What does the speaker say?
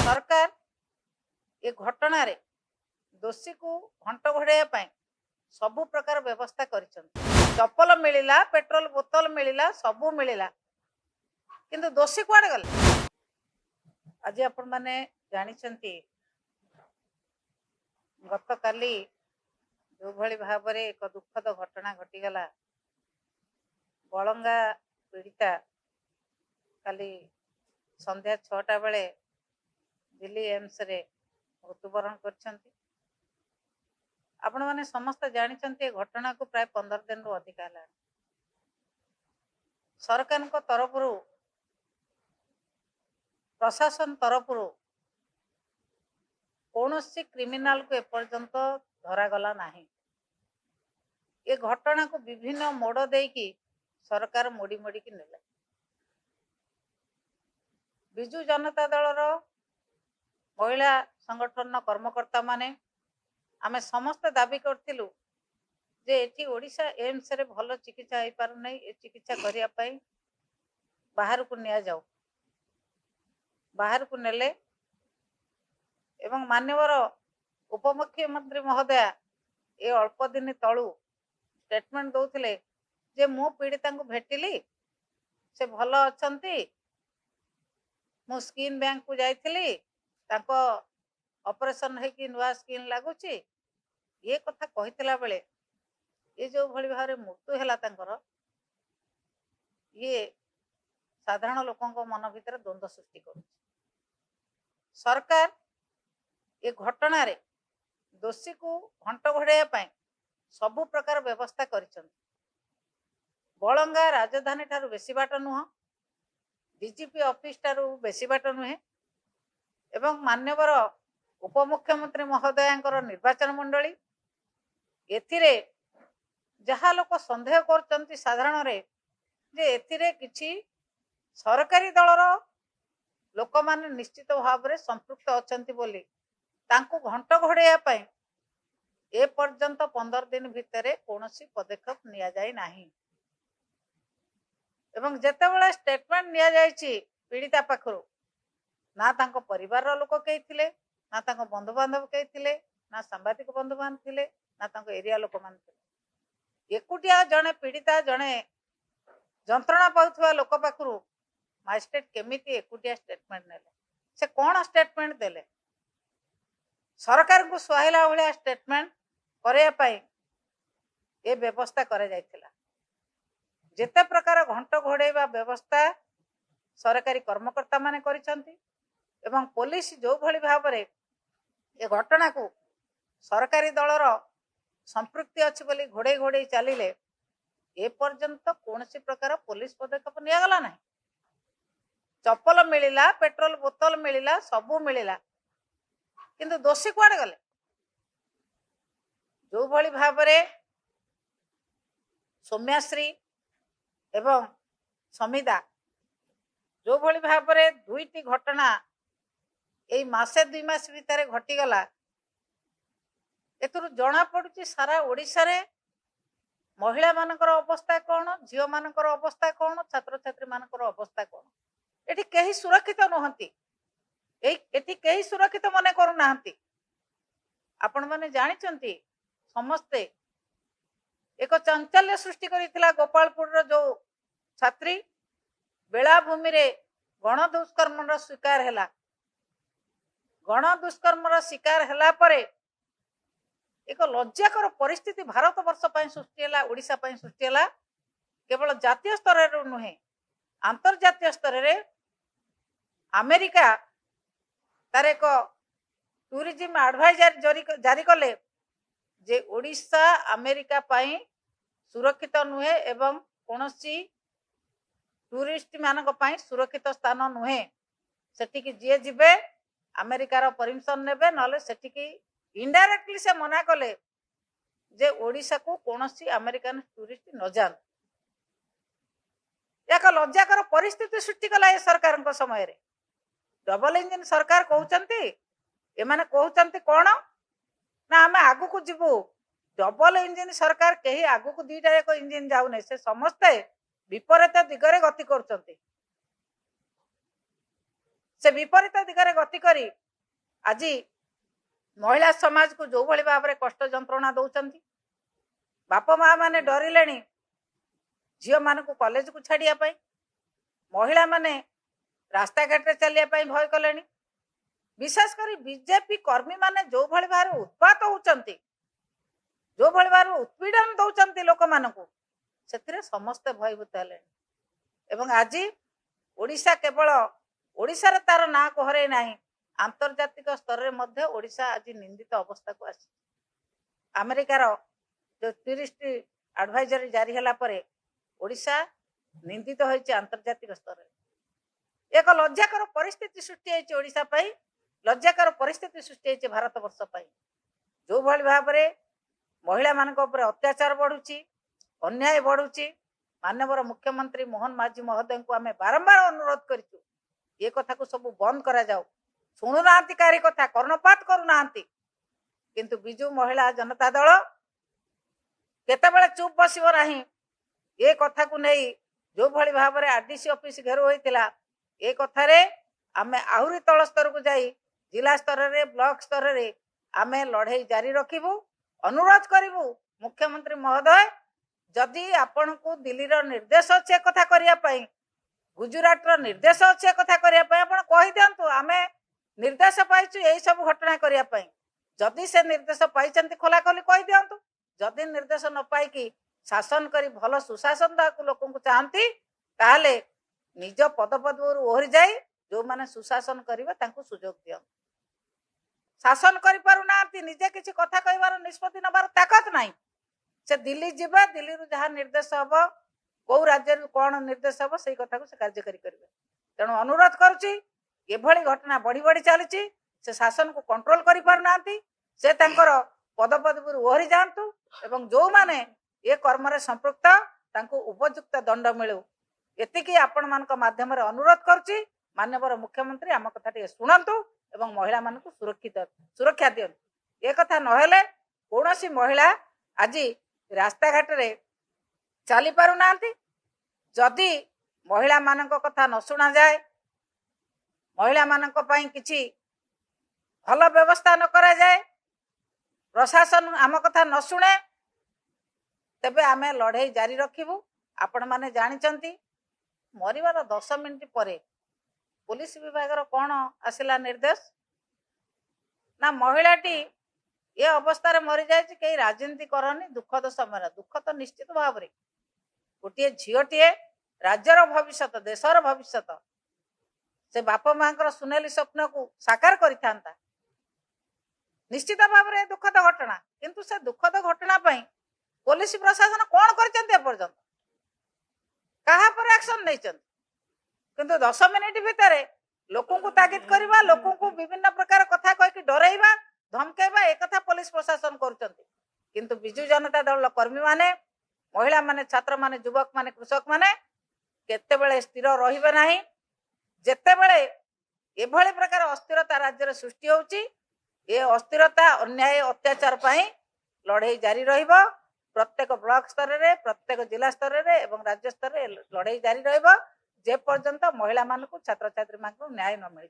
सरकार ए घटना रे दोषी को घंट घोड़ाइया सबु प्रकार व्यवस्था कर चप्पल मिलला पेट्रोल बोतल मिलला सबू मिलला किंतु दोषी कुआड़े गले आज आपण माने जानिछंती गत काली जो भली भाव में एक दुखद घटना घटीगला बलंगा पीड़िता काली संध्या 6टा बेले दिल्ली एम्स रे मृत्युवरण करछंती। आपण माने समस्त जानिछंती घटना को प्राय 15 दिन रु अधिक है सरकार को तरफ प्रशासन तरफ कौन सी क्रिमिनाल को एपर्यंत धरागला नहीं। ये घटना को विभिन्न मोड़ देकी सरकार मोड़ी मोड़ी की नेले। बिजु जनता दल महिला संगठन कर्मकर्ता माने आमे समस्त दाबी करथिलु जे एठी ओडिशा एम्स रे भल चिकित्सा हो पार नहीं। ए चिकित्सा करिया पई बाहर को निया जाऊ बाहर को नेले एवं मान्यवर उपमुख्यमंत्री महोदया ए अल्प दिन तलू स्टेटमेंट दौले जे मु पीड़िता को भेटिली से भल अछंती मु स्किन बैंक को जाइथिली ताको ऑपरेशन है कि नुआ स्किन लगुची ये कथा कहितला बेले ये जो भली भाव मृत्यु है तांकर ये साधारण लोकों मन भीतर द्वंद्व सृष्टि कर सरकार ये घटना रे दोषी को घंट घोड़ाइया सबु प्रकार व्यवस्था कर बलंगा राजधानी ठारू बेसी बाट नुह डीजीपी ऑफिस ठारू बेसी बाट नुहे एवं मान्यवर उपमुख्यमंत्री महोदयांकर निर्वाचन मंडली एथिरे जहा लोक संदेह कर साधारण रे जे एथिरे किछि सरकारी दलर लोक माने निश्चित भाव में संपृक्त अछंती बोली तांको घंट घोड़ाइया ए पर्यंत 15 दिन भितर कौनसी पदक्षेप निया जाय नाही। एवं जेतेबेले स्टेटमेंट निया जायछि पीड़िता पाखरु ना तांको परिवार लोक कई थिले ना तांको बंधु बांधव कई थिले ना सांबादिक बंधु बांधव थिले ना तांको एरिया लोक मान थिले। एकुटिया जने पीड़िता जने जंत्रणा पाउथवा लोक पाखरु मजिस्ट्रेट केमिति एकुटिया स्टेटमेंट नेले से कौन स्टेटमेंट देले सरकार को सुहाइला भाया स्टेटमेंट करने ये व्यवस्था कर जेते प्रकार घंट घोड़ाइबा व्यवस्था सरकारी कर्मकर्ता माने करिसंती एवं पुलिस जो भली भाव में ये घटना को सरकारी दलर संपृक्ति अच्छी बोली घोड़े घोड़े चलिले ए पर्यंत कौन सी प्रकार पुलिस पदक्षेप निगला ना। चप्पल मिलला पेट्रोल बोतल मिलला सबू मिलला किंतु दोषी कुआड़े गले जो भली भाव में सौम्याश्री एवं समिदा जो भली भाव में दुईटी घटना यही मासे 2 मास भितर घटीगला एथुरु जना पड़ुची सारा ओडिशा रे महिला मानकर अवस्था कौन झील मानकर अवस्था कौन छात्र छात्री मानकर अवस्था कौन एठी कहीं सुरक्षित नुहंती एठी कहीं सुरक्षित मने करू नाहंती। आपण माने जानिचंती समस्ते एक चांचल्य सृष्टि करिथिला गोपालपुर रो जो छात्री बेलाभूमि रे गण दुष्कर्म शिकार हैला गण दुष्कर्म शिकार हैला परे एक लज्जाकर परिस्थिति भारत वर्ष सृष्टि है ओडिशा सृष्टि है केवल जातीय स्तर नुहे अंतर्जातीय स्तर रे अमेरिका तार एक टूरिज्म एडवाइजर जारी कले जे ओडिशा अमेरिका पाई सुरक्षित नुहे एवं कौनसी टूरिस्ट मानक पाई सुरक्षित स्थान नुहे सेटिकी जी जीवे अमेरिकार परमिशन नेबे नले सेटिकी इनडायरेक्टली से मना कले जे ओडिशा को कौनसी अमेरिकन टूरिस्ट न जान एक लज्जाकर परिस्थिति सृष्टि कला ये सरकार समय रे डबल इंजिन सरकार कहउचंती एमाने कहउचंती कौन ना आमे आगु को जीवु डबल इंजिन सरकार कहीं आगु को 2टा एक इंजिन जाऊने से समस्ते विपरीत दिगरे गति करचंती। से विपरीत दिगरे गति करी आज महिला समाज को जो भली भाव कष्ट जंत्रणा दौरान बाप माँ माने डरिले झील मान को कॉलेज को छाड़िया महिला माने रास्ता घाटे चलिया भय कले विशेषकर बीजेपी कर्मी माने जो भली भाव उत्पात होती जो भली भाव उत्पीड़न दौरान लोक मान से समस्ते भयभूत हेले एवं आज ओडिशा केवल ओडिशा रे तार ना को हरे नाही आंतर्जातिक स्तर रे मध्य ओडिशा आज निंदित अवस्था को आसी अमेरिकार जो टूरिस्ट एडवाइजरी जारी होला परे ओडिशा निंदित होइছে आंतर्जातिक स्तर रे एक लज्जाकर परिस्थिति सृष्टि होइছে ओडिशा पई लज्जाकर परिस्थिति सृष्टि होइছে भारत वर्ष पई जो भली भाव रे महिला मानक ऊपर अत्याचार बढ़ुची अन्याय बढ़ुची माननीय मुख्यमंत्री मोहन माझी महोदय को आम बारंबार अनुरोध करूँ ये कथा को सब बंद करा जाओ शुणुना कारी कथा कर्णपात करूना किंतु बिजु महिला जनता दल केतेबेले चुप बसिबो नाही ये कथा को नहीं जो भली भाव रे आरडीसी ऑफिस घेर होइतिला ये कथा रे आमे आहुरी तल स्तर को जाई जिला स्तर रे ब्लॉक स्तर रे आमे लड़ाई जारी रखिबू अनुरोध करिबू मुख्यमंत्री महोदय जदि आपण को दिल्ली रो निर्देश अच्छे कथा करिया पई गुजरात रो निर्देश अच्छे कथा करिया पई आपण कहि दियंतु आमे निर्देश पाइछु एई सब घटना करिया पई जदि से निर्देश पाइचंती खोला खोली कहि दियंतु जदि निर्देश न पाई कि शासन करी भल सुशासन दाकु लोक को चाहती ताले निज पद पदवरु ओहरी जाई जो माने सुशासन करिवे तांकु सुजोग दियंतु शासन करि पारु नांती निजे किछि कथा कहिबार निष्पत्ति नबार ताकत नाही से दिल्ली जीवा दिल्ली रु जहाँ निर्देश हम कौ राज्य कौन निर्देश हम से कथा को से कार्यकारी करेंगे तेणु अनुरोध करुच्ची एभली घटना बढ़ी बढ़ी चली से शासन को कंट्रोल करि पारु नांती से तांकर पद पदवी ओहरी जातु एवं जो माने ये कर्म रे संपृक्त तांको उपयुक्त दंड मिलू एतिकी आपण मानक माध्यम रे अनुरोध करुच्ची माननीय मुख्यमंत्री आम कथा टे शुणंतु एवं महिला मान को सुरक्षा दियंतु ये कथा नहेले कौनसी महिला आज रास्ता घाट रे चली पारु नांती जदि महिला मानक कथा न शुणा जाए महिला मानक पई किछि भल व्यवस्था न करा जाए प्रशासन आम कथा न शुणे तेबे आमे लड़ाई जारी रखिबू आपण माने जानिचंती मरिबार 10 मिनिट परे पुलिस विभाग रो कोन आसिला निर्देश ना महिलाटी ये अवस्था रे मरी जाए कई राजनीति करनी दुखद समय दुख तो निश्चित भाव रे गोटे झीटे राज्यर भविष्य देशर भविष्य से बाप माँ सुनेली स्वप्न को साकार करिथांता निश्चित भाव रे दुखद घटना किंतु से दुखद घटना पई पुलिस प्रशासन कौन करपर्यंत कहा पर एक्शन नहीं किंतु 10 मिनिट भितर लोक को तागिद करवा लोक को विभिन्न प्रकार कथा कह डरइबा धमकेबा एक कथा पुलिस प्रशासन करुचंती किंतु बिजु जनता दल कर्मी माने महिला माने छात्र माने युवक माने कृषक माने केतेबेले स्थिर रहिबे नाही जेतेबेले एभली प्रकार अस्थिरता राज्य सृष्टि होउची ये अस्थिरता अन्याय अत्याचार पई लड़ाई जारी रहिबो प्रत्येक ब्लॉक स्तर रे प्रत्येक जिला स्तर रे एवं राज्य स्तर रे लड़ाई जारी रहिबो जे पर्यंत महिला मान को छात्र छात्री मान को न्याय न मिले।